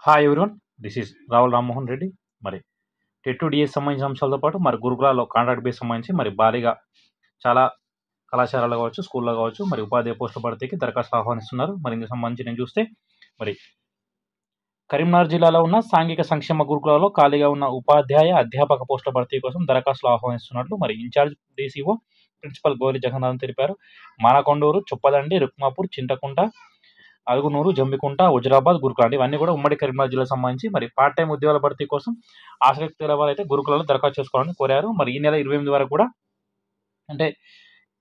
Hi everyone. This is రావుల్ Rammohan Reddy. మరి TET to DS సంబంధించిన అంశాలతో పాటు మరి గురుకులాల్లో కాంట్రాక్ట్ బేస్ సంబంధించి మరి భారీగా చాలా కళాశాలలో కావచ్చు, స్కూల్లో కావచ్చు, మరి ఉపాధ్యాయ పోస్టుల భర్తీకి దరఖాస్తులు ఆహ్వానిస్తున్నారు. మరి ఇందుకు సంబంధించి నేను చూస్తే మరి కరీంనగర్ జిల్లాలో ఉన్న సాంఘిక సంక్షేమ గురుకులాల్లో ఖాళీగా ఉన్న ఉపాధ్యాయ, అధ్యాపక పోస్టుల భర్తీ కోసం దరఖాస్తులు ఆహ్వానిస్తున్నట్లు మరి in-charge DCO principal Gowri Jagannathan తెలిపారు. మానకొండూరు, చొప్పదండి, రుక్మాపూర్, చింతకుంట, అలుగునూరు, జంబికుంట, హుజురాబాద్ గురుకులాలు ఇవన్నీ కూడా ఉమ్మడి కరీంనగర్ జిల్లాకు సంబంధించి మరి పార్ట్ టైం ఉద్యోగాల భర్తీ కోసం ఆసక్తి గల వారైతే గురుకులాల్లో దరఖాస్తు చేసుకోవాలని కోరారు. మరి ఈ నెల 28 వరకు కూడా, అంటే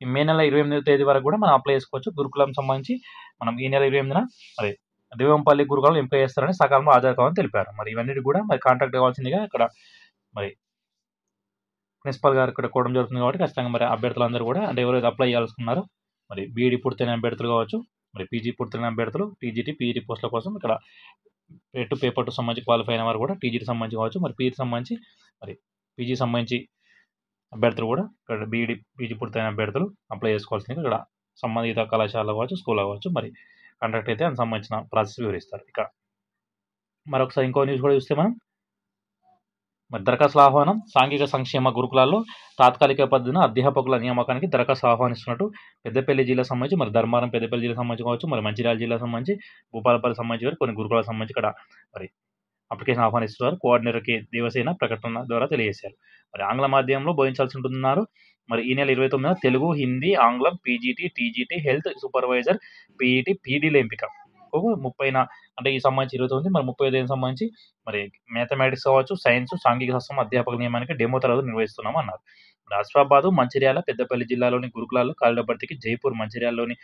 ఈ మే నెల 28వ తేదీ వరకు కూడా మనం అప్లై చేసుకోవచ్చు. గురుకులం సంబంధించి మనం ఈ నెల 28న మరి దేవంపల్లి గురుకులం ఎంపిక చేస్తారని సకాలంలో హాజరు కావాలని తెలిపారు. మరి ఇవన్నీ కూడా మరి కాంటాక్ట్ కావాల్సిందిగా ఇక్కడ మరి ప్రిన్సిపల్ గారు ఇక్కడ కోవడం జరుగుతుంది. కాబట్టి ఖచ్చితంగా మరి అభ్యర్థులందరూ కూడా, అంటే ఎవరైతే అప్లై చేయాల్సుకున్నారో మరి బీఈడీ పూర్తయిన అభ్యర్థులు కావచ్చు, మరి పీజీ పూర్తయిన అభ్యర్థులు, టీజీటీ, పీఈడీ పోస్టుల కోసం ఇక్కడ పేపర్ టు సంబంధించి క్వాలిఫై అయిన వారు కూడా టీజీటీ సంబంధించి కావచ్చు, మరి పీఈడీ సంబంధించి, మరి పీజీ సంబంధించి అభ్యర్థులు కూడా ఇక్కడ బీఈడీ, పీజీ పూర్తయిన అభ్యర్థులు అప్లై చేసుకోవాల్సింది. ఇక్కడ సంబంధిత కళాశాల కావచ్చు, స్కూల్ కావచ్చు, మరి కాంట్రాక్ట్ అయితే అందుకు సంబంధించిన ప్రాసెస్ వివరిస్తారు. ఇక మరొకసారి ఇంకో న్యూస్ కూడా చూస్తే మనం మరి దరఖాస్తుల ఆహ్వానం. సాంఘిక సంక్షేమ గురుకులాల్లో తాత్కాలిక పద్ధతిన అధ్యాపకుల నియామకానికి దరఖాస్తు ఆహ్వానిస్తున్నట్టు పెద్దపల్లి జిల్లా సంబంధించి, మరి ధర్మారం పెద్దపల్లి జిల్లా సంబంధించి కావచ్చు, మరి మంచిర్యాల జిల్లా సంబంధించి, భూపాలపల్లి సంబంధించి వారు కొన్ని గురుకులాలకు సంబంధించి ఇక్కడ మరి అప్లికేషన్ ఆహ్వానిస్తున్నారు. కోఆర్డినేటర్ కె దేవసేన ప్రకటన ద్వారా తెలియజేశారు. మరి ఆంగ్ల మాధ్యమంలో బోధించాల్సి ఉంటున్నారు. మరి ఈ నెల 29న తెలుగు, హిందీ, ఆంగ్లం, PGT, TGT, health supervisor, PET, పీడీల ఎంపిక 30న, అంటే ఈ సంబంధించి 29, మరి 35 సంబంధించి మరి మ్యాథమెటిక్స్ కావచ్చు, సైన్స్, సాంఘిక శాస్త్రం అధ్యాపక నియమానికి డెమో తరగతులు నిర్వహిస్తున్నాం అన్నారు. ఆసిఫాబాద్, మంచిర్యాల, పెద్దపల్లి జిల్లాలోని గురుకులాల్లో ఖాళీల భర్తీకి జైపూర్, మంచిర్యాలలోని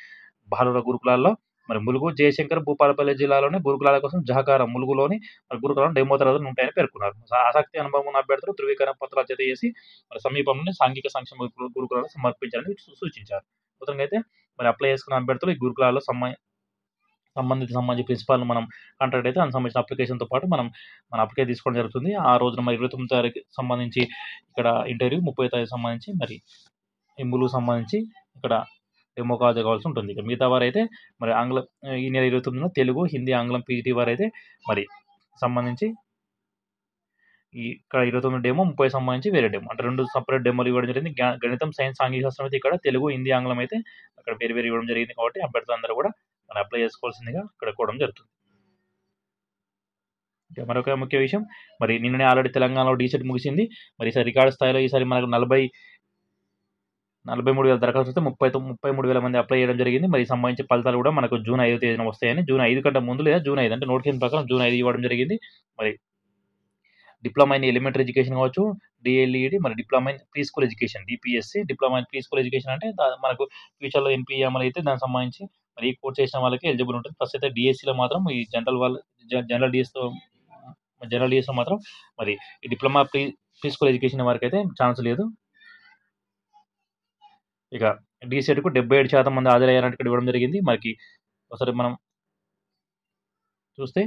బాలుర గురుకులాల్లో, మరి ములుగు, జయశంకర్, భూపాలపల్లి జిల్లాలోని గురుకులాల కోసం జహకారం, ములుగులోని మరి గురుకులాలను డెమో తరగతులు ఉంటాయని పేర్కొన్నారు. ఆసక్తి, అనుభవం ఉన్న అభ్యర్థులు ధృవీకరణ పత్రాలు జత చేసి మరి సమీపంలోని సాంఘిక సంక్షేమ గురుకులాలను సమర్పించాలని సూచించారు. మొత్తంగా అయితే మరి అప్లై చేసుకున్న అభ్యర్థులు ఈ గురుకులాల్లో సంబంధించి ప్రిన్సిపాల్‌ని మనం కాంటాక్ట్ అయితే దానికి సంబంధించిన అప్లికేషన్‌తో పాటు మన అప్లికేషన్ తీసుకోవడం జరుగుతుంది. ఆ రోజున మరి 29 తారీఖు సంబంధించి ఇక్కడ ఇంటర్వ్యూ, 30 తారీఖు సంబంధించి మరి ఈ ములుగు సంబంధించి ఇక్కడ డెమో హాజరు కావాల్సి ఉంటుంది. ఇక మిగతా వారైతే మరి ఈ నెల 29న తెలుగు, హిందీ, ఆంగ్లం, పీజీటీ వారైతే మరి సంబంధించి ఇక్కడ 29 డెమో, 30 సంబంధించి వేరే డెమో, అంటే 2 సెపరేట్ డెమోలు ఇవ్వడం జరిగింది. గణితం, సైన్స్, సాంఘిక శాస్త్రం అయితే ఇక్కడ తెలుగు, హిందీ, ఆంగ్లం అయితే అక్కడ వేరు ఇవ్వడం జరిగింది. కాబట్టి అభ్యర్థులందరూ కూడా మరి అప్లై చేసుకోవాల్సిందిగా ఇక్కడ కోవడం జరుగుతుంది. మరొక ముఖ్య విషయం, మరి నిన్ననే ఆల్రెడీ తెలంగాణలో డీసెట్ ముగిసింది. మరి ఈసారి రికార్డు స్థాయిలో ఈసారి మనకు 43,000 దరఖాస్తులు వస్తే 33,000 మంది అప్లై చేయడం జరిగింది. మరి సంబంధించి ఫలితాలు కూడా మనకు జూన్ 5వ తేదీన వస్తాయని, జూన్ 5 కంటే ముందు లేదా జూన్ 5, అంటే నోటిఫికేషన్ ప్రకారం జూన్ 5 ఇవ్వడం జరిగింది. మరి డిప్లొమా ఇన్ ఎలిమెంటరీ ఎడ్యుకేషన్ కావచ్చు, డిఎల్ఈడి, మరి diploma in pre school education, DPSC, diploma in pre school education, అంటే మనకు ఫ్యూచర్‌లో ఎన్‌పీఏ అమలు అయితే దానికి సంబంధించి మరి ఈ కోర్స్ చేసిన వాళ్ళకి ఎలిజిబుల్ ఉంటుంది. ఫస్ట్ అయితే డిఎస్సిలో మాత్రం ఈ జనరల్ డిఎస్‌లో మాత్రం మరి ఈ డిప్లొమా ప్రీ స్కూల్ ఎడ్యుకేషన్ వరకైతే ఛాన్స్ లేదు. ఇక డీసెట్‌కు 77% మంది హాజరయ్యారంటే ఇక్కడ ఇవ్వడం జరిగింది. మనకి ఒకసారి మనం చూస్తే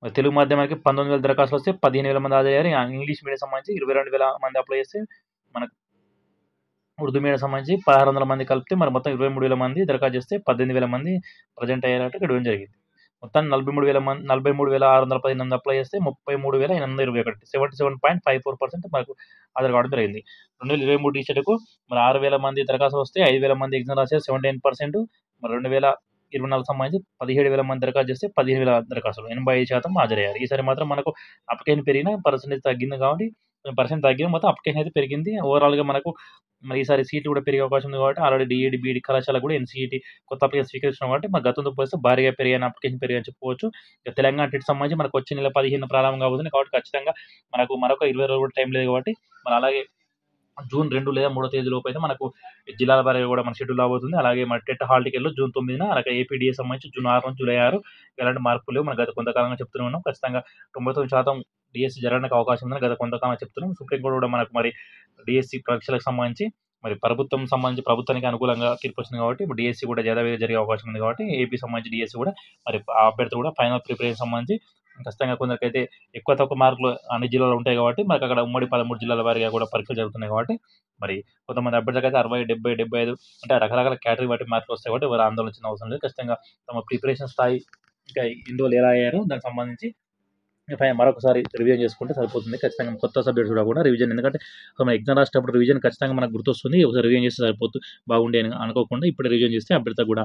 మరి తెలుగు మాధ్యమానికి 19,000 దరఖాస్తులు వస్తే 15,000 మంది హాజరయ్యారు. ఇంగ్లీష్ మీడియం సంబంధించి 22,000 మంది అప్లై చేస్తే, మనకు ఉర్దూ మీడియం సంబంధించి 1,600 మంది కలిపితే మరి మొత్తం 23,000 మంది దరఖాస్తు చేస్తే 18,000 మంది ప్రజెంట్ అయ్యారంటే ఇక్కడ ఇవ్వడం జరిగింది. మొత్తానికి 43,618 మంది అప్లై చేస్తే 33,821, 77.54% మనకు హాజరు కావడం జరిగింది. 2023 డీసెట్‌కు మరి 6,000 మంది దరఖాస్తులు వస్తే 5,000 మంది ఎగ్జామ్ రాశారు, 17%. మరి 2024 సంబంధించి 17,000 మంది దరఖాస్తు చేస్తే 15,000 దరఖాస్తులు, 85% హాజరయ్యారు. ఈసారి మాత్రం మనకు అప్లికేషన్ పెరిగిన పర్సెంటేజ్ తగ్గింది. కాబట్టి పర్సెంట్ తగ్గిన మొత్తం అప్లికేషన్ అయితే పెరిగింది. ఓవరాల్‌గా మనకు మరి ఈసారి సీట్లు కూడా పెరిగే అవకాశం ఉంది. కాబట్టి ఆల్రెడీ డీఈడీ, బీఈడీ కళాశాల కూడా ఎన్‌సీఈటీ కొత్త అప్లికేషన్ స్వీకరిస్తున్నాం. కాబట్టి మరి గతంతో పోలిస్తే భారీగా అప్లికేషన్ పెరిగాయని చెప్పుకోవచ్చు. ఇక తెలంగాణ టెట్ సంబంధించి మనకు వచ్చే నెల 15 ప్రారంభం కాబోతుంది. కాబట్టి ఖచ్చితంగా మనకు మరొక 20 రోజులు కూడా టైం లేదు. కాబట్టి మరి అలాగే జూన్ 2 లేదా 3 తేదీ లోపు అయితే మనకు జిల్లాల వారీగా కూడా మన షెడ్యూల్ రాబోతుంది. అలాగే మన టెట్ హాల్ టికెట్లు జూన్ 9న, అలాగే ఏపీడీఎస్ సంబంధించి జూన్ 6 నుంచి జూలై 6 ఎలాంటి మార్పులు లేవు. మనం గత కొంతకాలంగా చెప్తూనే ఉన్నాం. ఖచ్చితంగా 99% డీఎస్సీ జరగడానికి అవకాశం ఉందని గత కొంతకాలంగా చెప్తున్నాం. సుప్రీంకోర్టు కూడా మనకు మరి డీఎస్సీ పరీక్షలకు సంబంధించి మరి ప్రభుత్వానికి అనుకూలంగా తీర్పు వచ్చింది. కాబట్టి ఇప్పుడు డీఎస్సీ కూడా యథావిధిగా జరిగే అవకాశం ఉంది. కాబట్టి ఏపీ సంబంధించి డీఎస్సీ కూడా మరి ఆ అభ్యర్థులు కూడా ఫైనల్ ప్రిపరేషన్ సంబంధించి ఖచ్చితంగా కొందరికైతే ఎక్కువ తక్కువ మార్కులు అన్ని జిల్లాలో ఉంటాయి. కాబట్టి మనకు అక్కడ ఉమ్మడి 13 జిల్లాల వారీగా కూడా పరీక్షలు జరుగుతున్నాయి. కాబట్టి మరి కొంతమంది అభ్యర్థులకైతే 60, 70, 75, అంటే రకరకాల కేటగిరీ బట్టి మార్కులు వస్తాయి. కాబట్టి ఎవరు ఆందోళన చెందాల్సిన అవసరం లేదు. ఖచ్చితంగా తమ ప్రిపరేషన్ స్థాయి ఇంకా ఇందులో ఎలా అయ్యారో దానికి సంబంధించి మరొకసారి రివిజన్ చేసుకుంటే సరిపోతుంది. ఖచ్చితంగా కొత్త సబ్జెక్ట్స్ కూడా రివిజన్, ఎందుకంటే మనం ఎగ్జామ్ రాసేటప్పుడు రివిజన్ ఖచ్చితంగా మనకు గుర్తొస్తుంది. ఒకసారి రివిజన్ చేస్తే సరిపోతుంది, బాగుండే అని అనుకోకుండా ఇప్పుడే రివిజన్ చేస్తే అభ్యర్థి కూడా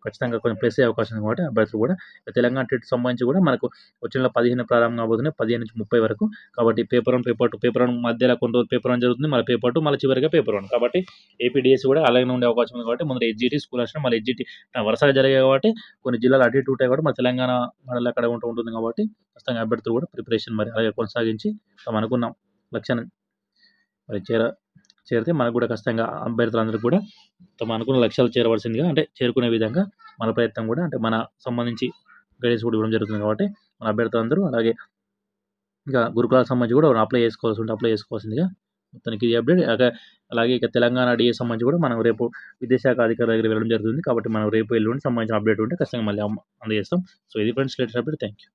ఖచ్చితంగా కొంచెం ప్లస్ అయ్యే అవకాశం ఉంది. కాబట్టి అభ్యర్థులు కూడా తెలంగాణ టెట్ సంబంధించి కూడా మనకు వచ్చే నెల 15 ప్రారంభం కాబోతున్నాయి, 15-30 వరకు. కాబట్టి పేపర్ 1, పేపర్ 2 మధ్యలో కొన్ని రోజులు పేపర్ 1 జరుగుతుంది, మళ్ళీ పేపర్ 2, మళ్ళీ చివరిగా పేపర్ 1. కాబట్టి ఏపీడిఎస్ కూడా అలాగే ఉండే అవకాశం ఉంది. కాబట్టి ముందు హెచ్జిటి స్కూల్ వచ్చిన మళ్ళీ హెచ్జిటి వరుసగా జరిగాయి కాబట్టి కొన్ని జిల్లాలు అటు ఇటు ఉంటాయి కాబట్టి మన తెలంగాణ మనలో అక్కడ ఉంటుంది కాబట్టి ఖచ్చితంగా అభ్యర్థులు కూడా ప్రిపరేషన్ మరి అలాగే కొనసాగించి తమ అనుకున్న లక్ష్యాన్ని మరి చేరితే మనకు కూడా ఖచ్చితంగా అభ్యర్థులందరూ కూడా తమ అనుకున్న లక్ష్యాలు చేరవలసిందిగా, అంటే చేరుకునే విధంగా మన ప్రయత్నం కూడా, అంటే మన సంబంధించి గైడెన్స్ కూడా ఇవ్వడం జరుగుతుంది. కాబట్టి మన అభ్యర్థులందరూ అలాగే ఇంకా గురుకులాలకు సంబంధించి కూడా అప్లై చేసుకోవాల్సిందిగా మొత్తానికి ఈ అప్డేట్. అలాగే ఇక తెలంగాణ డిఏ సంబంధించి కూడా మనం రేపు విద్యాశాఖ అధికారి దగ్గర వెళ్ళడం జరుగుతుంది. కాబట్టి మనం రేపు ఎల్లుండి సంబంధించిన అప్డేట్ ఉంటే ఖచ్చితంగా మళ్ళీ అందజేస్తాం. సో ఇది friends latest update. Thank you.